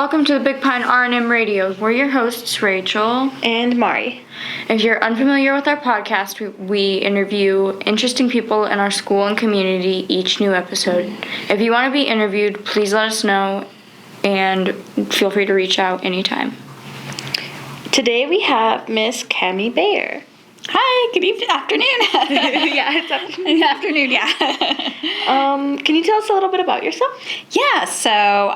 Welcome to the Big Pine R&M Radio. We're your hosts, Rachel and Mari. If you're unfamiliar with our podcast, we interview interesting people in our school and community each new episode. If you want to be interviewed, please let us know and feel free to reach out anytime. Today we have Miss Cami Bayer. Hi, good afternoon. Yeah, it's afternoon. Afternoon, yeah. Can you tell us a little bit about yourself? Yeah, so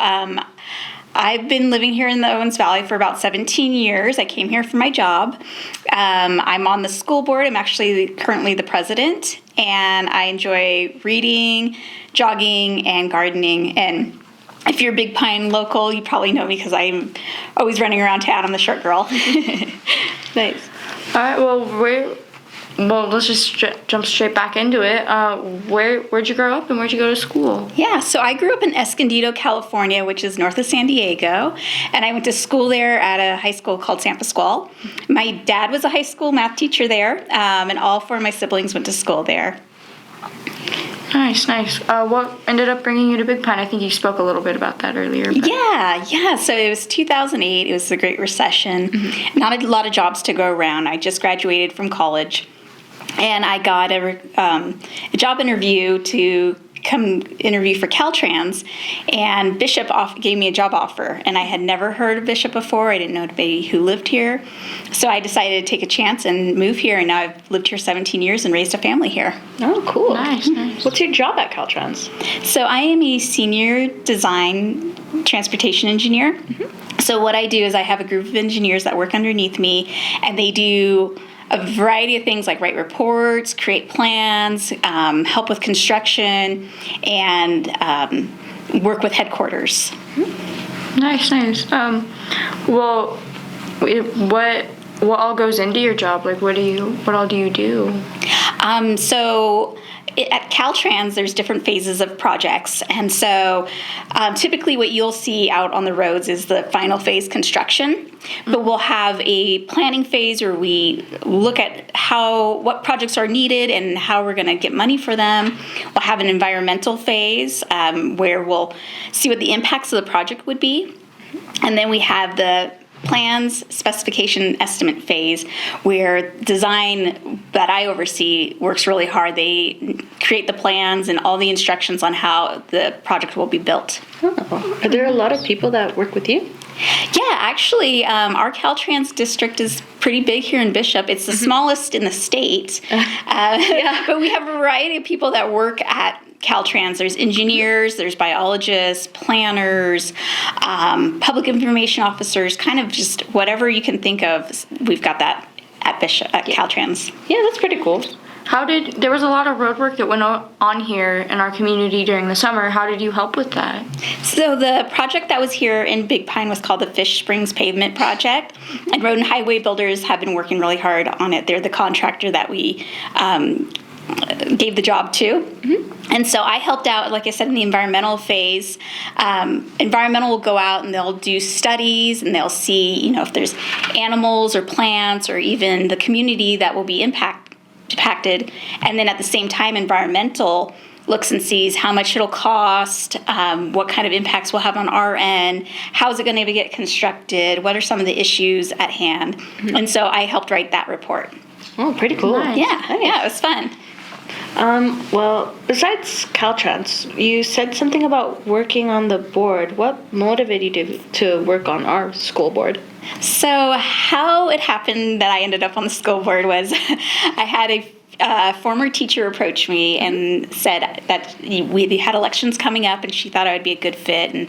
I've been living here in the Owens Valley for about 17 years. I came here for my job. I'm on the school board. I'm actually currently the president, and I enjoy reading, jogging, and gardening. And if you're Big Pine local, you probably know me because I'm always running around town. I'm the short girl. Nice. All right, let's just jump straight back into it. Where'd you grow up and where'd you go to school? Yeah, so I grew up in Escondido, California, which is north of San Diego, and I went to school there at a high school called San Pasqual. My dad was a high school math teacher there, and all four of my siblings went to school there. Nice. What ended up bringing you to Big Pine? I think you spoke a little bit about that earlier. But. Yeah. So it was 2008. It was the Great Recession. Mm-hmm. Not a lot of jobs to go around. I just graduated from college, and I got a job interview to come interview for Caltrans, and Bishop gave me a job offer, and I had never heard of Bishop before. I didn't know anybody who lived here, so I decided to take a chance and move here, and now I've lived here 17 years and raised a family here. Oh, cool. Nice. What's your job at Caltrans? So I am a senior design transportation engineer. Mm-hmm. So what I do is I have a group of engineers that work underneath me, and they do a variety of things like write reports, create plans, help with construction, and work with headquarters. Nice. What all goes into your job? Like, what all do you do? At Caltrans, there's different phases of projects, and so typically what you'll see out on the roads is the final phase construction, but we'll have a planning phase where we look at what projects are needed and how we're going to get money for them. We'll have an environmental phase where we'll see what the impacts of the project would be, and then we have the plans, specification, estimate phase, where design that I oversee works really hard. They create the plans and all the instructions on how the project will be built. Oh. Are there a lot of people that work with you? Yeah, actually, our Caltrans district is pretty big here in Bishop. It's the smallest in the state, but we have a variety of people that work at Caltrans. There's engineers, there's biologists, planners, public information officers, kind of just whatever you can think of. We've got that at Caltrans. Yeah, that's pretty cool. There was a lot of road work that went on here in our community during the summer. How did you help with that? So the project that was here in Big Pine was called the Fish Springs Pavement Project, and Road and Highway Builders have been working really hard on it. They're the contractor that we gave the job to. Mm-hmm. And so I helped out, like I said, in the environmental phase. Environmental will go out and they'll do studies and they'll see, if there's animals or plants or even the community that will be impacted. And then at the same time, environmental looks and sees how much it'll cost, what kind of impacts we'll have on our end, how is it going to get constructed, what are some of the issues at hand. Mm-hmm. And so I helped write that report. Oh, pretty cool. Nice. Yeah, it was fun. Well, besides Caltrans, you said something about working on the board. What motivated you to work on our school board? So how it happened that I ended up on the school board was I had a former teacher approach me and said that we had elections coming up and she thought I would be a good fit, and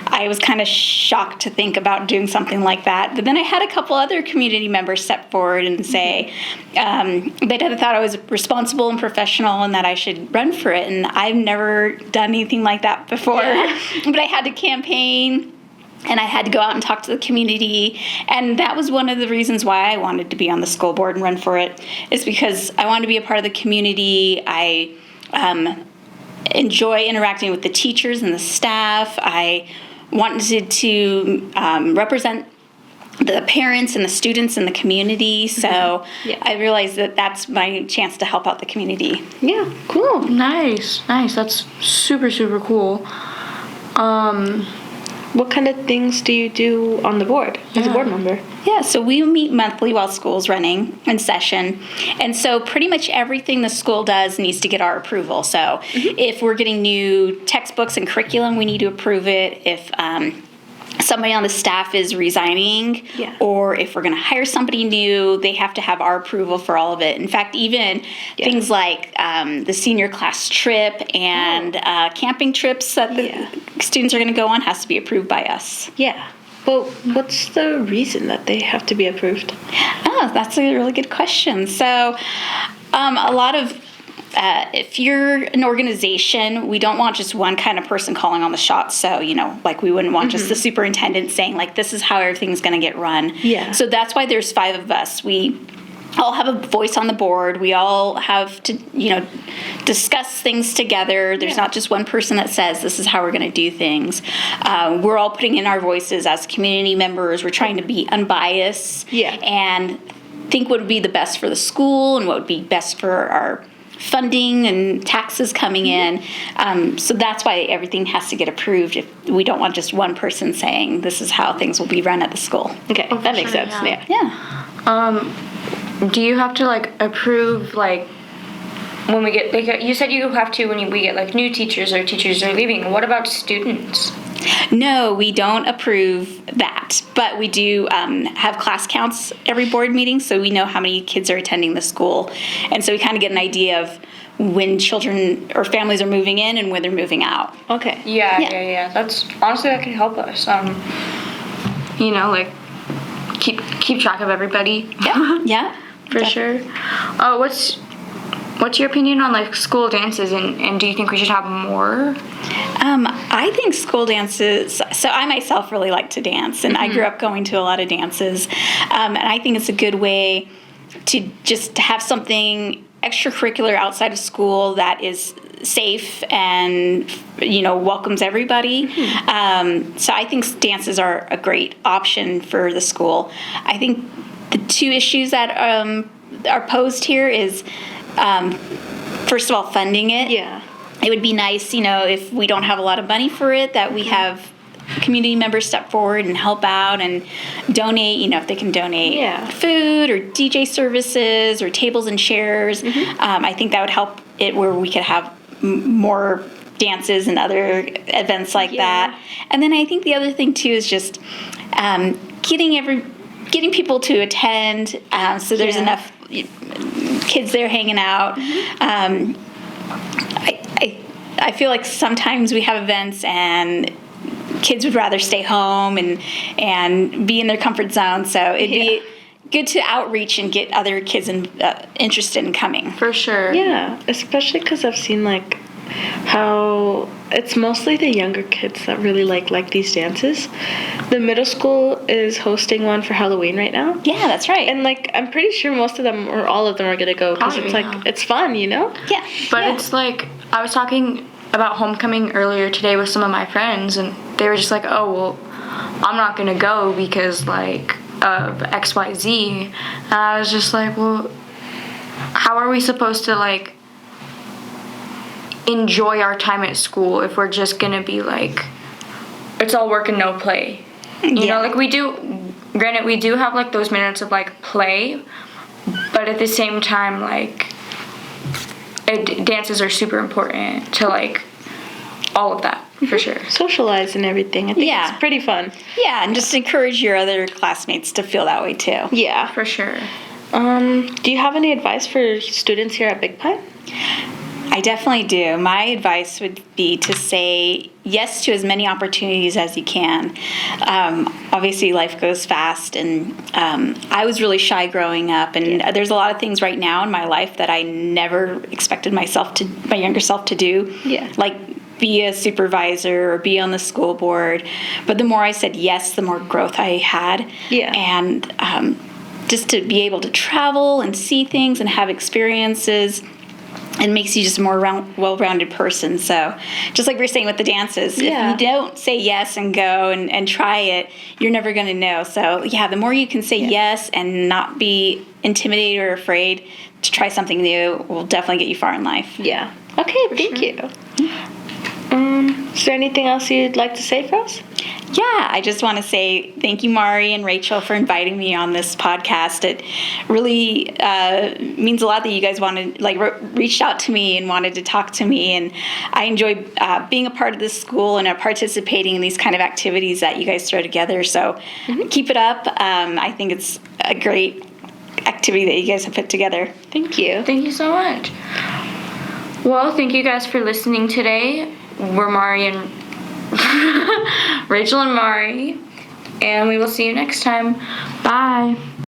I was kind of shocked to think about doing something like that. But then I had a couple other community members step forward and say they thought I was responsible and professional and that I should run for it, and I've never done anything like that before. Yeah. But I had to campaign. And I had to go out and talk to the community. And that was one of the reasons why I wanted to be on the school board and run for it, is because I wanted to be a part of the community. I enjoy interacting with the teachers and the staff. I wanted to represent the parents and the students in the community. So I realized that that's my chance to help out the community. Yeah, cool. Nice. That's super, super cool. what kind of things do you do on the board as a board member? Yeah, so we meet monthly while school's running in session. And so pretty much everything the school does needs to get our approval. So if we're getting new textbooks and curriculum, we need to approve it. If somebody on the staff is resigning, Yeah. or if we're going to hire somebody new, they have to have our approval for all of it. In fact, even things like the senior class trip and camping trips that the students are going to go on has to be approved by us. Yeah. Well, what's the reason that they have to be approved? Oh, that's a really good question. So, a lot of if you're an organization, we don't want just one kind of person calling on the shots. So, like we wouldn't want just the superintendent saying, like, this is how everything's going to get run. Yeah. So that's why there's 5 of us. We all have a voice on the board. We all have to, discuss things together. There's not just one person that says this is how we're going to do things. We're all putting in our voices as community members. We're trying to be unbiased and think what would be the best for the school and what would be best for our funding and taxes coming in. So that's why everything has to get approved. If we don't want just one person saying this is how things will be run at the school. Okay, that makes sense. yeah. Yeah. Do you have to approve when we get you said you have to when we get new teachers or teachers are leaving? What about students? No, we don't approve that, but we do have class counts every board meeting, so we know how many kids are attending the school, and so we kind of get an idea of when children or families are moving in and when they're moving out. Okay. Yeah. That's honestly that can help us. Keep track of everybody. Yeah, for sure. What's your opinion on school dances and do you think we should have more? I think school dances, so I myself really like to dance, and I grew up going to a lot of dances, and I think it's a good way to just have something extracurricular outside of school that is safe and welcomes everybody. So I think dances are a great option for the school. I think the 2 issues that are posed here is first of all, funding it. Yeah. It would be nice, if we don't have a lot of money for it, that we have community members step forward and help out and donate, if they can donate food or DJ services or tables and chairs. I think that would help it where we could have more dances and other events like that. And then I think the other thing too is just getting people to attend so there's enough kids there hanging out. I feel like sometimes we have events and kids would rather stay home and be in their comfort zone. So it'd be good to outreach and get other kids interested in coming. For sure. Yeah, especially because I've seen how it's mostly the younger kids that really like these dances. The middle school is hosting one for Halloween right now. Yeah, that's right. And I'm pretty sure most of them or all of them are gonna go because it's it's fun, Yeah. But it's I was talking about homecoming earlier today with some of my friends, and they were just oh, well, I'm not gonna go because of XYZ. And I was just well, how are we supposed to enjoy our time at school if we're just gonna be it's all work and no play? You know, we do, granted, we do have those minutes of play, but at the same time, dances are super important to all of that, for sure. Socialize and everything. I think it's pretty fun. Yeah, and just encourage your other classmates to feel that way too. Yeah. For sure. Do you have any advice for students here at Big Pine? I definitely do. My advice would be to say yes to as many opportunities as you can. Obviously, life goes fast, and I was really shy growing up, and there's a lot of things right now in my life that I never expected my younger self to do. Yeah. Be a supervisor or be on the school board. But the more I said yes, the more growth I had. Yeah. And just to be able to travel and see things and have experiences, it makes you just a more well-rounded person. So just like we were saying with the dances, if you don't say yes and go and try it, you're never going to know. So the more you can say yes and not be intimidated or afraid to try something new will definitely get you far in life. Yeah. Okay, thank you. Is there anything else you'd like to say for us? Yeah, I just want to say thank you, Mari and Rachel, for inviting me on this podcast. It really means a lot that you guys reached out to me and wanted to talk to me. And I enjoy being a part of this school and participating in these kind of activities that you guys throw together. So keep it up. I think it's a great activity that you guys have put together. Thank you. Thank you so much. Well, thank you guys for listening today. We're Mari and Rachel and Mari, and we will see you next time. Bye.